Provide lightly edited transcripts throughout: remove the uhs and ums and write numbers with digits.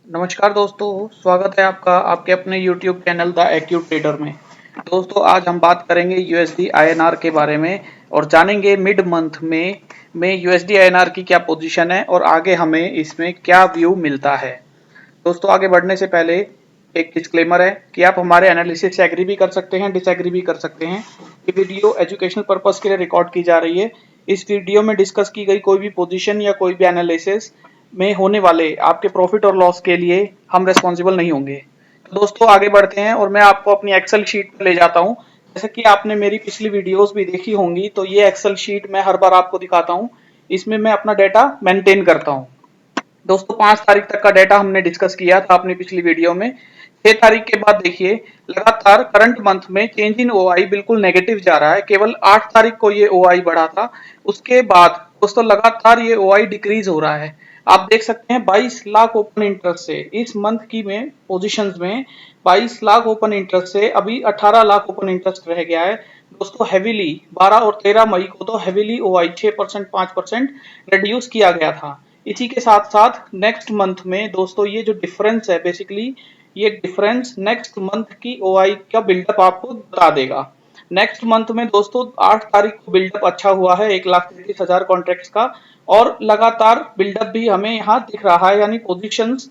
नमस्कार दोस्तों, स्वागत है आपका आपके अपने YouTube channel the active trader में। दोस्तों आज हम बात करेंगे यूएसडी आईएनआर के बारे में और जानेंगे मिड मंथ में यूएसडी आईएनआर की क्या पोजीशन है और आगे हमें इसमें क्या व्यू मिलता है। दोस्तों आगे बढ़ने से पहले एक डिस्क्लेमर है कि आप हमारे एनालिसिस से एग्री भी कर सकते हैं, डिसएग्री भी कर सकते हैं। ये वीडियो एजुकेशनल पर्पस के लिए रिकॉर्ड की जा रही है। इस वीडियो में डिस्कस की गई कोई भी पोजीशन या कोई भी एनालिसिस में होने वाले आपके प्रॉफिट और लॉस के लिए हम रेस्पॉन्सिबल नहीं होंगे। तो दोस्तों आगे बढ़ते हैं और मैं आपको अपनी एक्सेल शीट पर ले जाता हूँ। जैसे कि आपने मेरी पिछली वीडियोस भी देखी होंगी, तो ये एक्सेल शीट मैं हर बार आपको दिखाता हूँ। इसमें मैं अपना डेटा मेंटेन करता हूँ। दोस्तों 5 तारीख तक का डेटा हमने डिस्कस किया था अपनी पिछली वीडियो में। 6 तारीख के बाद देखिए लगातार करंट मंथ में चेंज इन ओआई बिल्कुल नेगेटिव जा रहा है। केवल 8 तारीख को ये ओआई बढ़ा था। उसके बाद दोस्तों लगातार ये ओआई डिक्रीज हो रहा है। आप देख सकते हैं 22 लाख ओपन इंटरेस्ट से इस मंथ की में पोजीशंस में 22 लाख ओपन इंटरेस्ट से अभी 18 लाख ओपन इंटरेस्ट रह गया है। दोस्तों हैवीली 12 और 13 मई को तो हैवीली ओआई 6% 5% रिड्यूस किया गया था। इसी के साथ साथ नेक्स्ट मंथ में दोस्तों ये जो डिफरेंस है बेसिकली ये डिफरेंस नेक्स्ट मंथ की ओआई का बिल्डअप आपको बता देगा। नेक्स्ट मंथ में दोस्तों 8 तारीख को बिल्डअप अच्छा हुआ है 1,33,000 कॉन्ट्रैक्ट्स का और लगातार बिल्डअप भी हमें यहाँ दिख रहा है। यानी पोजीशंस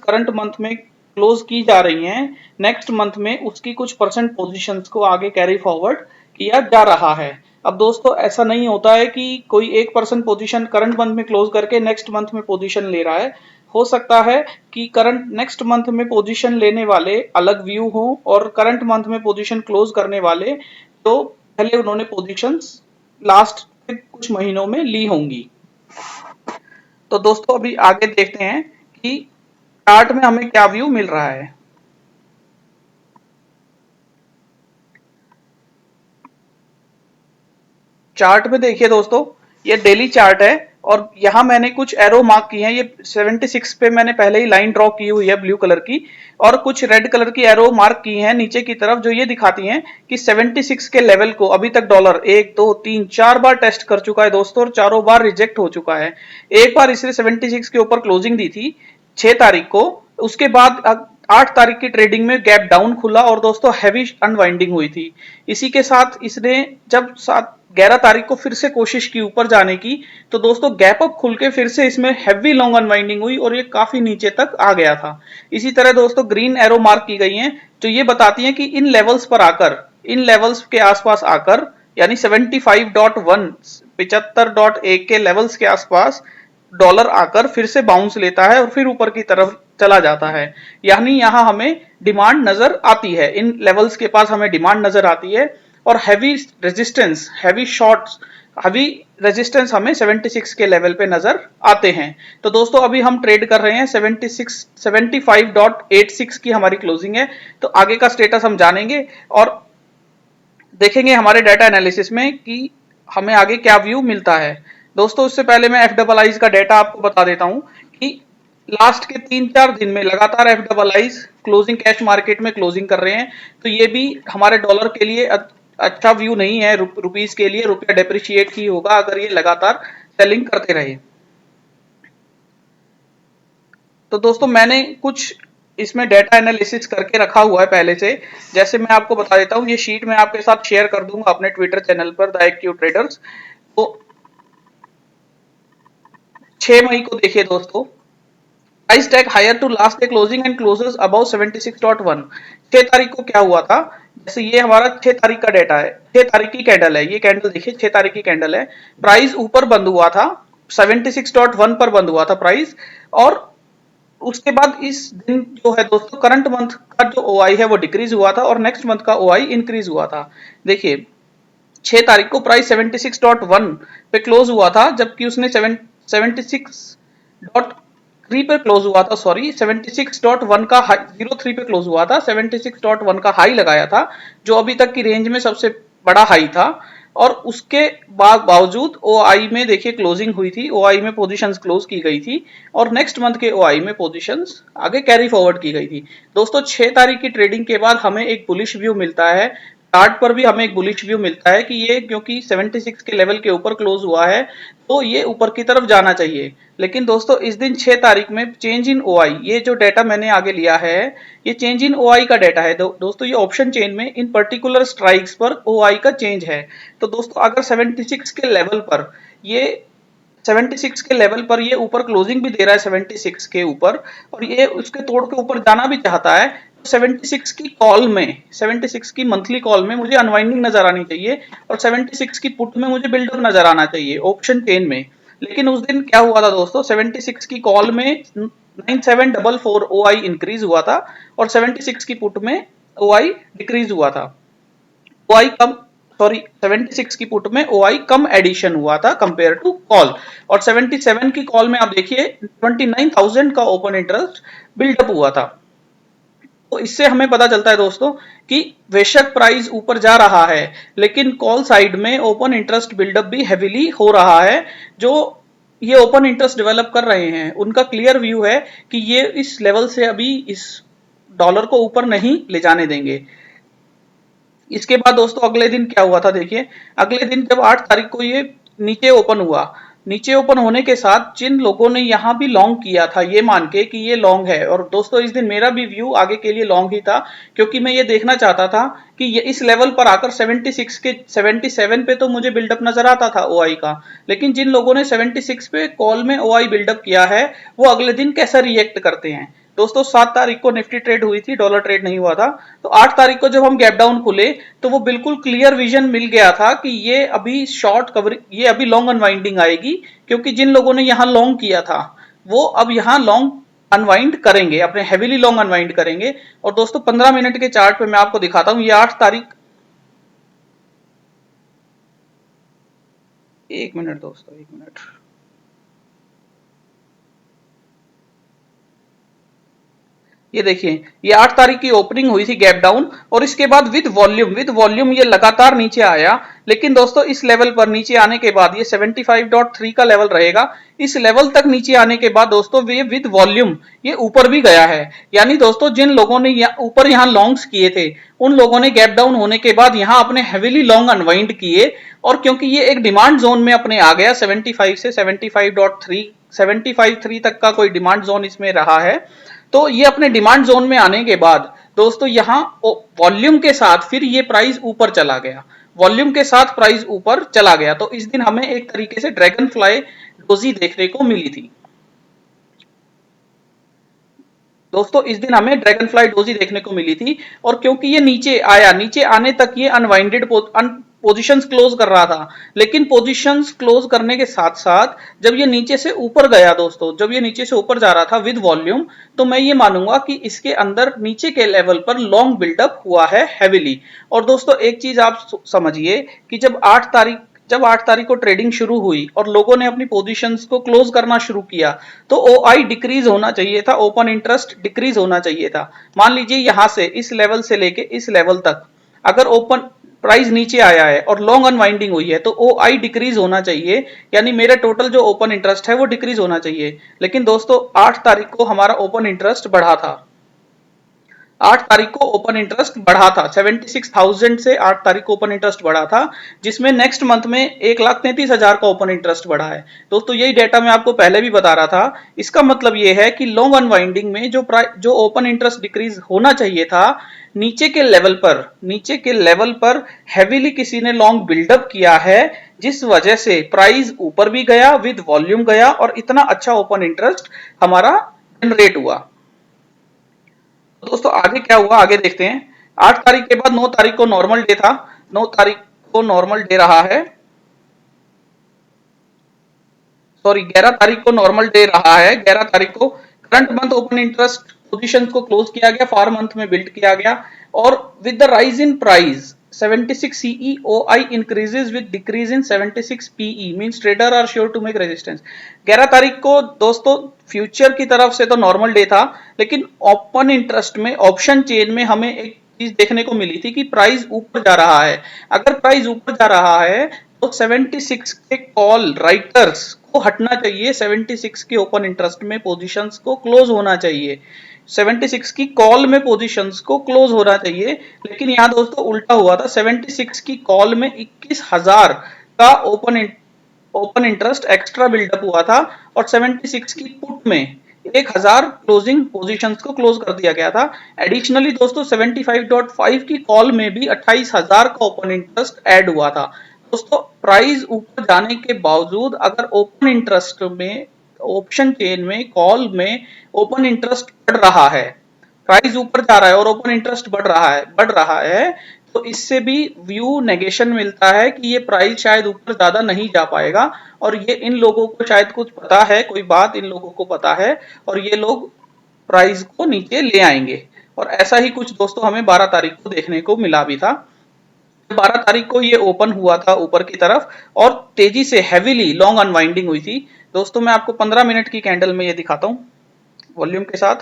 करंट मंथ में क्लोज की जा रही हैं नेक्स्ट मंथ में उसकी कुछ परसेंट पोजीशंस को आगे कैरी फॉरवर्ड किया जा रहा है। अब दोस्तों ऐसा नहीं होता है कि कोई 1% पोजीशन करंट मंथ में क्लोज करके नेक्स्ट मंथ में पोजीशन ले रहा है। हो सकता है कि करंट नेक्स्ट मंथ में पोजीशन लेने वाले अलग व्यू हो और करंट मंथ में पोजीशन क्लोज करने वाले तो पहले उन्होंने पोजीशंस लास्ट के कुछ महीनों में ली होंगी। तो दोस्तों अभी आगे देखते हैं कि चार्ट में हमें क्या व्यू मिल रहा है। चार्ट में देखिए दोस्तों ये डेली चार्ट है और यहाँ मैंने कुछ एरो मार्क किए हैं। ये 76 पे मैंने पहले ही लाइन ड्रॉ की हुई है ब्लू कलर की और कुछ रेड कलर की एरो मार्क की हैं नीचे की तरफ जो ये दिखाती हैं कि 76 के लेवल को अभी तक डॉलर 1 2 3 4 बार टेस्ट कर चुका है दोस्तों और चारों बार रिजेक्ट हो चुका है। एक बार इसने 76 के ऊपर क्लोजिंग दी थी 6 तारीख को। उसके बाद 8 तारीख की ट्रेडिंग में गैप डाउन खुला और दोस्तों हैवी अनवाइंडिंग हुई थी। इसी के साथ इसने जब 11 तारीख को फिर से कोशिश की ऊपर जाने की तो दोस्तों गैप अप खुल के फिर से इसमें हैवी लॉन्ग अनवाइंडिंग हुई और ये काफी नीचे तक आ गया था। इसी तरह दोस्तों ग्रीन एरो मार्क की गई हैं जो ये बताती हैं कि इन लेवल्स पर आकर इन लेवल्स के आसपास आकर यानी 75.1 75.1 के लेवल्स के आसपास डॉलर आकर फिर से बाउंस लेता है और फिर ऊपर की तरफ चला जाता है। यानी यहां हमें डिमांड नजर आती है, इन लेवल्स के पास हमें डिमांड नजर आती है और हैवी रेजिस्टेंस हैवी रेजिस्टेंस हमें 76 के लेवल पे नजर आते हैं। तो दोस्तों अभी हम ट्रेड कर रहे हैं 75.86 की हमारी क्लोजिंग है। तो आगे का स्टेटस हम जानेंगे और देखेंगे हमारे डाटा एनालिसिस में कि हमें आगे क्या व्यू मिलता है। दोस्तों उससे पहले मैं एफ का डाटा आपको बता देता हूं कि लास्ट के 3-4 दिन में लगातार एफ क्लोजिंग कैश मार्केट में क्लोजिंग कर रहे हैं। तो ये भी हमारे डॉलर के लिए अच्छा व्यू नहीं है। रुपीस के लिए रुपया डेप्रिशिएट ही होगा अगर ये लगातार सेलिंग करते रहे। तो दोस्तों मैंने कुछ इसमें डेटा एनालिसिस करके रखा हुआ है पहले से। जैसे मैं आपको बता देता हूँ, ये शीट मैं आपके साथ शेयर कर दूंगा अपने ट्विटर चैनल पर द एक्टिव ट्रेडर्स। तो 6 मई को देखिए दोस्तों price tag higher to last day closing and closes above 76.1। 6 तारीख को क्या हुआ था, जैसे ये हमारा 6 तारीख का डेटा है, 6 तारीख की कैंडल है। ये कैंडल देखिए 6 तारीख की कैंडल है। प्राइस ऊपर बंद हुआ था 76.1 पर बंद हुआ था प्राइस और उसके बाद इस दिन जो है दोस्तों करंट मंथ का जो ओआई है वो डिक्रीज हुआ था और नेक्स्ट मंथ का ओआई इंक्रीज हुआ था। देखिए 6 तारीख को प्राइस 76.1 पे क्लोज हुआ था जबकि उसने 76.3 पे क्लोज हुआ था, सॉरी 76.1 का 03 पे क्लोज हुआ था, 76.1 का हाई लगाया था जो अभी तक की रेंज में सबसे बड़ा हाई था। और उसके बावजूद ओआई में देखिए क्लोजिंग हुई थी, ओआई में पोजीशंस क्लोज की गई थी और नेक्स्ट मंथ के ओआई में पोजीशंस आगे कैरी फॉरवर्ड की गई थी। दोस्तों 6 तारीख की ट्रेडिंग के बाद हमें एक बुलिश व्यू मिलता है। चार्ट पर भी हमें एक बुलिश व्यू मिलता है कि ये क्योंकि 76 के लेवल के ऊपर क्लोज हुआ है तो ये ऊपर की तरफ जाना चाहिए। लेकिन दोस्तों इस दिन 6 तारीख में चेंज इन ओआई, ये जो डाटा मैंने आगे लिया है ये चेंज इन ओआई का डाटा है। दोस्तों ये ऑप्शन चेन में इन पर्टिकुलर स्ट्राइक्स पर ओआई का चेंज है। तो दोस्तों अगर 76 के लेवल पर ये 76 के लेवल पर ये ऊपर क्लोजिंग भी दे रहा है 76 के ऊपर, और ये उसके तोड़ के ऊपर जाना भी चाहता है, तो 76 की कॉल में, 76 की मंथली कॉल में मुझे अनवाइंडिंग नजर आनी चाहिए और 76 की पुट में मुझे बिल्डअप नजर आना चाहिए ऑप्शन चेन में। लेकिन उस दिन क्या हुआ था दोस्तों, 76 की कॉल में 9744 ओआई इंक्रीज हुआ था और 76 की पुट में ओआई डिक्रीज हुआ था। ओआई कम, सॉरी 76 की पुट में ओआई कम एडिशन हुआ था कंपेयर टू कॉल, और 77 की कॉल में आप देखिए 29,000 का ओपन इंटरेस्ट बिल्डअप हुआ था। तो इससे हमें पता चलता है दोस्तों कि बेशक प्राइस ऊपर जा रहा है लेकिन कॉल साइड में ओपन इंटरेस्ट बिल्डअप भी हेविली हो रहा है। जो ये ओपन इंटरेस्ट डेवलप कर रहे हैं उनका क्लियर व्यू है कि ये इस लेवल से अभी इस डॉलर को ऊपर नहीं ले जाने देंगे। इसके बाद दोस्तों अगले दिन क्या हुआ था देखिए, अगले दिन जब 8 तारीख को ये नीचे ओपन हुआ, नीचे ओपन होने के साथ जिन लोगों ने यहां भी लॉन्ग किया था ये मान के कि ये लॉन्ग है, और दोस्तों इस दिन मेरा भी व्यू आगे के लिए लॉन्ग ही था क्योंकि मैं ये देखना चाहता था कि ये इस लेवल पर आकर 76 के 77 पे तो मुझे बिल्डअप नजर आता था ओआई का, लेकिन जिन लोगों ने 76 पे कॉल में ओआई बिल्डअप किया है वो अगले दिन कैसा रिएक्ट करते हैं। दोस्तों 7 तारीख को निफ्टी ट्रेड हुई थी, डॉलर ट्रेड नहीं हुआ था। तो 8 तारीख को जब हम गैप डाउन खुले तो वो बिल्कुल क्लियर विजन मिल गया था कि ये अभी शॉर्ट कवरिंग, ये अभी लॉन्ग अनवाइंडिंग आएगी, क्योंकि जिन लोगों ने यहाँ लॉन्ग किया था वो अब यहाँ लॉन्ग अनवाइंड करेंगे, अपने हेविली लॉन्ग अनवाइंड करेंगे। और दोस्तों 15 मिनट के चार्ट पे मैं आपको दिखाता हूँ, ये 8 तारीख, एक मिनट दोस्तों, एक मिनट, ये देखिए ये 8 तारीख की ओपनिंग हुई थी गैप डाउन, और इसके बाद विद वॉल्यूम ये लगातार नीचे आया। लेकिन दोस्तों इस लेवल पर नीचे आने के बाद ये 75.3 का लेवल रहेगा। इस लेवल तक नीचे आने के बाद दोस्तों ये विद वॉल्यूम ये ऊपर भी गया है। यानी दोस्तों जिन लोगों ने ऊपर यहाँ लॉन्ग्स किए थे उन लोगों ने गैप डाउन होने के बाद यहाँ अपने हेविली लॉन्ग अनवाइंड किए, और क्योंकि ये एक डिमांड जोन में अपने आ गया 75 से 75.3, 75.3 तक का कोई डिमांड जोन इसमें रहा है, तो ये अपने डिमांड जोन में आने के बाद दोस्तों यहां वॉल्यूम के साथ फिर ये प्राइस ऊपर चला गया, वॉल्यूम के साथ प्राइस ऊपर चला गया। तो इस दिन हमें एक तरीके से ड्रैगन फ्लाई डोजी देखने को मिली थी। दोस्तों इस दिन हमें ड्रैगन फ्लाई डोजी देखने को मिली थी, और क्योंकि ये नीचे आया, नीचे आने तक ये अनवाइंडेड पोजीशंस क्लोज कर रहा था, लेकिन पोजीशंस क्लोज करने के साथ साथ जब ये नीचे से ऊपर गया दोस्तों, जब ये नीचे से ऊपर जा रहा था विद वॉल्यूम, तो मैं ये मानूंगा कि इसके अंदर नीचे के लेवल पर लॉन्ग बिल्डअप हुआ है हेविली। और दोस्तों एक चीज आप समझिए कि जब 8 तारीख को ट्रेडिंग शुरू हुई और लोगों ने अपनी पोजीशंस को क्लोज करना शुरू किया तो ओआई डिक्रीज होना चाहिए था, ओपन इंटरेस्ट डिक्रीज होना चाहिए था। मान लीजिए यहां से इस लेवल से लेके इस लेवल तक अगर ओपन प्राइस नीचे आया है और लॉन्ग अनवाइंडिंग हुई है तो ओआई डिक्रीज होना चाहिए, यानी मेरा टोटल जो ओपन इंटरेस्ट है वो डिक्रीज होना चाहिए। लेकिन दोस्तों 8 तारीख को हमारा ओपन इंटरेस्ट बढ़ा था, 8 तारीख को ओपन इंटरेस्ट बढ़ा था 76,000 से 8 तारीख को ओपन इंटरेस्ट बढ़ा था, जिसमें नेक्स्ट मंथ में 1,33,000 का ओपन इंटरेस्ट बढ़ा है। दोस्तों यही डेटा मैं आपको पहले भी बता रहा था। इसका मतलब यह है कि लॉन्ग अनवाइंडिंग में जो ओपन इंटरेस्ट डिक्रीज होना चाहिए था नीचे के लेवल पर हेविली किसी ने लॉन्ग बिल्डअप किया है, जिस वजह से प्राइस ऊपर भी गया, विद वॉल्यूम गया, और इतना अच्छा ओपन इंटरेस्ट हमारा जनरेट हुआ। दोस्तों आगे क्या हुआ आगे देखते हैं। 8 तारीख के बाद 9 तारीख को नॉर्मल डे था, 9 तारीख को नॉर्मल डे रहा है, सॉरी 11 तारीख को नॉर्मल डे रहा है। 11 तारीख को current month open interest positions को क्लोज किया गया, फॉर मंथ में बिल्ड किया गया, और with the rise in price 76 CE OI increases with decrease in 76 PE means trader are sure to make resistance। 11 तारीख को दोस्तों फ्यूचर की तरफ से तो नॉर्मल डे था, लेकिन ओपन इंटरेस्ट में ऑप्शन चेन में हमें एक चीज देखने को मिली थी कि प्राइस ऊपर जा रहा है। अगर प्राइस ऊपर जा रहा है तो 76 के कॉल राइटर्स को हटना चाहिए, 76 के ओपन इंटरेस्ट में पोजीशंस को क्लोज होना चाहिए, 76 की कॉल में पोजीशंस को क्लोज होना चाहिए। लेकिन यहां दोस्तों उल्टा हुआ था, 76 की कॉल में 21,000 का ओपन इंटरेस्ट एक्स्ट्रा बिल्डअप हुआ था और 76 की पुट में 1000 क्लोजिंग पोजीशंस को क्लोज कर दिया गया था। एडिशनली दोस्तों 75.5 की कॉल में भी 28,000 का ओपन इंटरेस्ट ऐड हुआ था। दोस्तों प्राइस ऊपर जाने के बावजूद अगर ओपन इंटरेस्ट में ऑप्शन चेन में कॉल में ओपन इंटरेस्ट बढ़ रहा है, प्राइस ऊपर जा रहा है और ओपन इंटरेस्ट बढ़ रहा है, तो इससे भी व्यू नेगेशन मिलता है कि ये प्राइस शायद ऊपर ज्यादा नहीं जा पाएगा। और ये इन लोगों को शायद कुछ पता है, कोई बात इन लोगों को पता है और ये लोग प्राइस को नीचे ले आएंगे। और ऐसा ही कुछ दोस्तों हमें 12 तारीख को देखने को मिला भी था। 12 तारीख को ये ओपन हुआ था ऊपर की तरफ और तेजी से हैवीली लॉन्ग अनवाइंडिंग हुई थी। दोस्तों मैं आपको 15 मिनट की कैंडल में ये दिखाता हूं वॉल्यूम के साथ।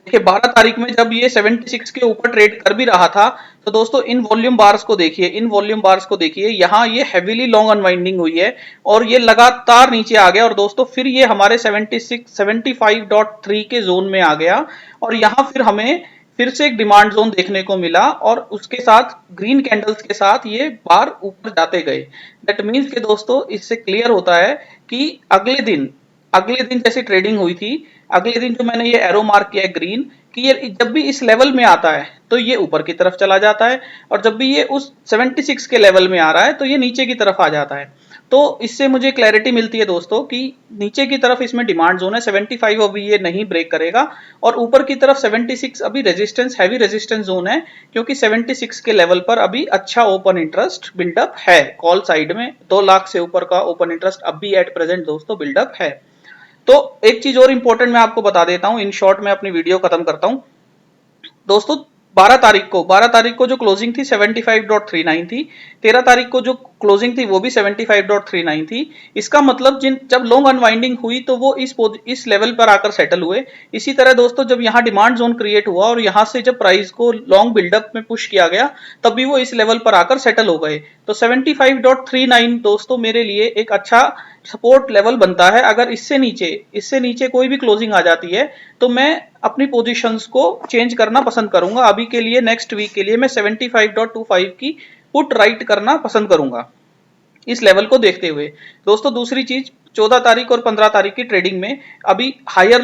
देखिए 12 तारीख में जब ये 76 के ऊपर ट्रेड कर भी रहा था, तो दोस्तों इन वॉल्यूम बार्स को देखिए, इन वॉल्यूम बार्स को देखिए, यहाँ ये हैवीली लॉन्ग अनवाइंडिंग हुई है और ये लगातार नीचे आ गया और दोस्तों फिर ये हमारे 75.3 के जोन में आ गया और यहाँ फिर हमें फिर से एक डिमांड जोन देखने को मिला और उसके साथ ग्रीन कैंडल्स के साथ ये बार ऊपर जाते गए। दैट मीन्स के दोस्तों इससे क्लियर होता है कि अगले दिन जैसे ट्रेडिंग हुई थी, अगले दिन जो मैंने ये एरो मार्क किया है ग्रीन, कि ये जब भी इस लेवल में आता है तो ये ऊपर की तरफ चला जाता है और जब भी ये उस 76 के लेवल में आ रहा है तो ये नीचे की तरफ आ जाता है। तो इससे मुझे क्लैरिटी मिलती है दोस्तों कि नीचे की तरफ इसमें डिमांड जोन है, 75 अभी ये नहीं ब्रेक करेगा और ऊपर की तरफ 76 अभी रेजिस्टेंस, हैवी रेजिस्टेंस जोन है, क्योंकि 76 के लेवल पर अभी अच्छा ओपन इंटरेस्ट बिल्डअप है। कॉल साइड में 2 लाख से ऊपर का ओपन इंटरेस्ट अभी एट प्रेजेंट दोस्तों बिल्डअप है। तो एक चीज और इंपॉर्टेंट मैं आपको बता देता हूं, इन शॉर्ट में अपनी वीडियो खत्म करता हूं दोस्तों। 12 तारीख को जो क्लोजिंग थी 75.39 थी, 13 तारीख को जो क्लोजिंग थी वो भी 75.39 थी। इसका मतलब जब लॉन्ग अनवाइंडिंग हुई तो वो इस लेवल पर आकर सेटल हुए। इसी तरह दोस्तों जब यहाँ डिमांड जोन क्रिएट हुआ और यहाँ से जब प्राइस को लॉन्ग बिल्डअप में पुश किया गया तब भी वो इस लेवल पर आकर सेटल हो गए। तो 75.39 दोस्तों मेरे लिए एक अच्छा सपोर्ट लेवल बनता है। अगर इससे नीचे कोई भी क्लोजिंग आ जाती है तो मैं अपनी पोजीशंस को चेंज करना पसंद करूंगा। अभी के लिए नेक्स्ट वीक के लिए मैं 75.25 की पुट राइट करना पसंद करूंगा इस लेवल को देखते हुए। दोस्तों दूसरी चीज 14 तारीख और 15 तारीख की ट्रेडिंग में अभी हायर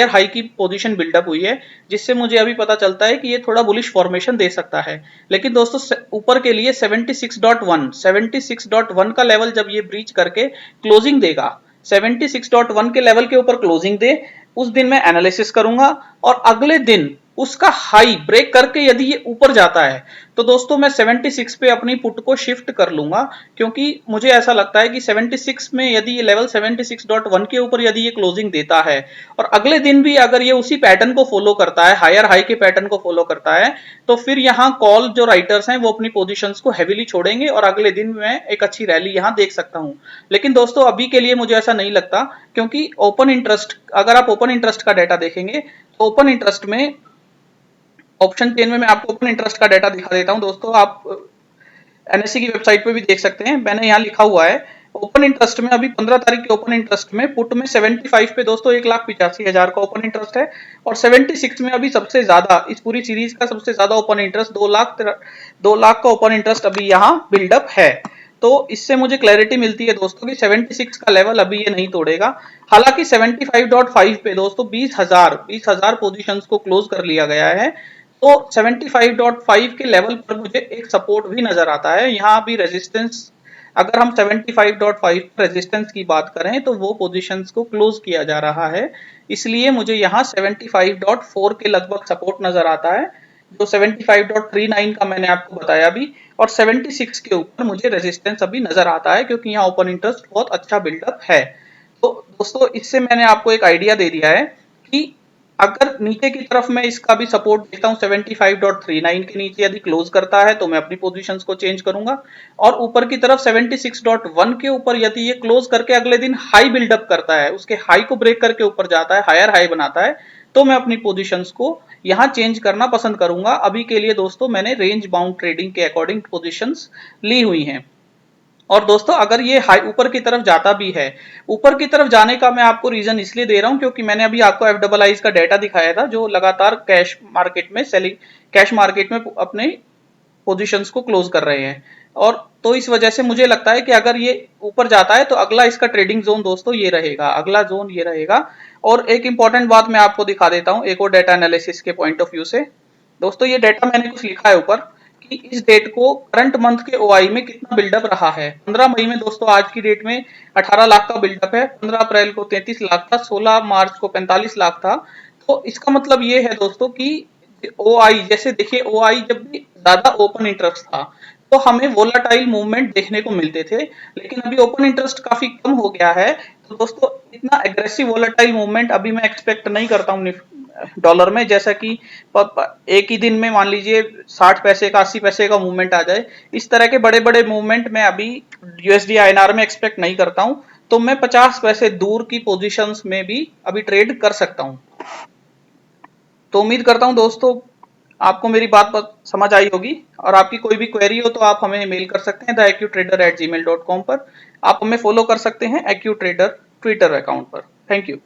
हाई की पोजीशन बिल्डअप हुई है, जिससे मुझे अभी पता चलता है कि ये थोड़ा बुलिश फॉर्मेशन दे सकता है। लेकिन दोस्तों ऊपर के लिए 76.1 का लेवल जब ये ब्रीच करके क्लोजिंग देगा, 76.1 के लेवल के ऊपर क्लोजिंग दे, उस दिन मैं एनालिसिस करूंगा और अगले दिन उसका हाई ब्रेक करके यदि ये ऊपर जाता है तो दोस्तों मैं 76 पे अपनी पुट को शिफ्ट कर लूंगा, क्योंकि मुझे ऐसा लगता है कि 76 में यदि ये लेवल 76.1 के ऊपर यदि ये क्लोजिंग देता है और अगले दिन भी अगर ये उसी पैटर्न को फॉलो करता है, हायर हाई के पैटर्न को फॉलो करता है, तो फिर यहाँ कॉल जो राइटर्स हैं वो अपनी पोजीशंस को हैवीली छोड़ेंगे और अगले दिन मैं एक अच्छी रैली यहाँ देख सकता हूँ। लेकिन दोस्तों अभी के लिए मुझे ऐसा नहीं लगता, क्योंकि अगर आप ओपन इंटरेस्ट का डाटा देखेंगे तो ओपन इंटरेस्ट में ऑप्शन चेन में मैं आपको ओपन इंटरेस्ट का डाटा दिखा देता हूं दोस्तों। आप एनएससी की वेबसाइट पे भी देख सकते हैं, मैंने यहाँ लिखा हुआ है ओपन इंटरेस्ट में अभी 15 तारीख के ओपन इंटरेस्ट में पुट में 75 पे दोस्तों 1,85,000 का ओपन इंटरेस्ट है और 76 में अभी सबसे ज्यादा इस पूरी सीरीज का सबसे ज्यादा ओपन इंटरेस्ट 2 लाख का ओपन इंटरेस्ट अभी यहाँ बिल्डअप है। तो इससे मुझे क्लैरिटी मिलती है दोस्तों कि 76 का लेवल अभी ये नहीं तोड़ेगा। हालांकि 75.5 पे दोस्तों 20,000 पोजीशंस को क्लोज कर लिया गया है, तो 75.5 के लेवल पर मुझे एक सपोर्ट भी नजर आता है। यहाँ भी रेजिस्टेंस, अगर हम 75.5 रेजिस्टेंस की बात करें तो वो पोजीशंस को क्लोज किया जा रहा है, इसलिए मुझे यहाँ 75.4 के लगभग सपोर्ट नजर आता है, जो 75.39 का मैंने आपको बताया भी, और 76 के ऊपर मुझे रेजिस्टेंस अभी नजर आता है क्योंकि यहाँ ओपन इंटरेस्ट बहुत अच्छा बिल्डअप है। तो दोस्तों इससे मैंने आपको एक आइडिया दे दिया है कि अगर नीचे की तरफ मैं इसका भी सपोर्ट देखता हूं 75.39 के नीचे यदि क्लोज करता है तो मैं अपनी पोजीशंस को चेंज करूंगा, और ऊपर की तरफ 76.1 के ऊपर यदि ये क्लोज करके अगले दिन हाई बिल्डअप करता है, उसके हाई को ब्रेक करके ऊपर जाता है, हायर हाई बनाता है, तो मैं अपनी पोजीशंस को यहां चेंज करना पसंद करूंगा। अभी के लिए दोस्तों मैंने रेंज बाउंड ट्रेडिंग के अकॉर्डिंग पोजीशंस ली हुई हैं। और दोस्तों अगर ये हाई ऊपर की तरफ जाता भी है, ऊपर की तरफ जाने का मैं आपको रीजन इसलिए दे रहा हूं क्योंकि मैंने अभी आपको एफडबल का डाटा दिखाया था जो लगातार कैश मार्केट में अपने पोजीशंस को क्लोज कर रहे हैं। और तो इस वजह से मुझे लगता है कि अगर ये ऊपर जाता है तो अगला इसका ट्रेडिंग जोन दोस्तों ये रहेगा, अगला जोन ये रहेगा। और एक इंपॉर्टेंट बात मैं आपको दिखा देता हूँ एक और डेटा एनालिसिस के पॉइंट ऑफ व्यू से। दोस्तों ये डेटा मैंने कुछ लिखा है ऊपर कि इस डेट को करंट मंथ के ओआई में कितना बिल्डअप रहा है। 15 मई में दोस्तों आज की डेट में 18 लाख का बिल्डअप है, 15 अप्रैल को 33 लाख था, 16 मार्च को 45 लाख था। तो इसका मतलब ये है दोस्तों कि ओआई, जैसे देखिए ओआई जब भी ज्यादा ओपन इंटरेस्ट था तो हमें वोलाटाइल मूवमेंट देखने को मिलते थे, लेकिन अभी ओपन इंटरेस्ट काफी कम हो गया है। तो दोस्तों इतना एग्रेसिव वोलाटाइल मूवमेंट अभी मैं एक्सपेक्ट नहीं करता हूँ डॉलर में, जैसा कि एक ही दिन में मान लीजिए 60 पैसे का 80 पैसे का मूवमेंट आ जाए। इस तरह के बड़े बड़े मूवमेंट मैं अभी यूएसडी आईएनआर में एक्सपेक्ट नहीं करता हूं। तो मैं 50 पैसे दूर की पोजीशंस में भी अभी ट्रेड कर सकता हूं। तो उम्मीद करता हूं दोस्तों आपको मेरी बात समझ आई होगी। और आपकी कोई भी क्वेरी हो तो आप हमें मेल कर सकते हैं theaccutrader@gmail.com पर। आप हमें फॉलो कर सकते हैं एक्यू ट्रेडर ट्विटर अकाउंट पर। Thank you.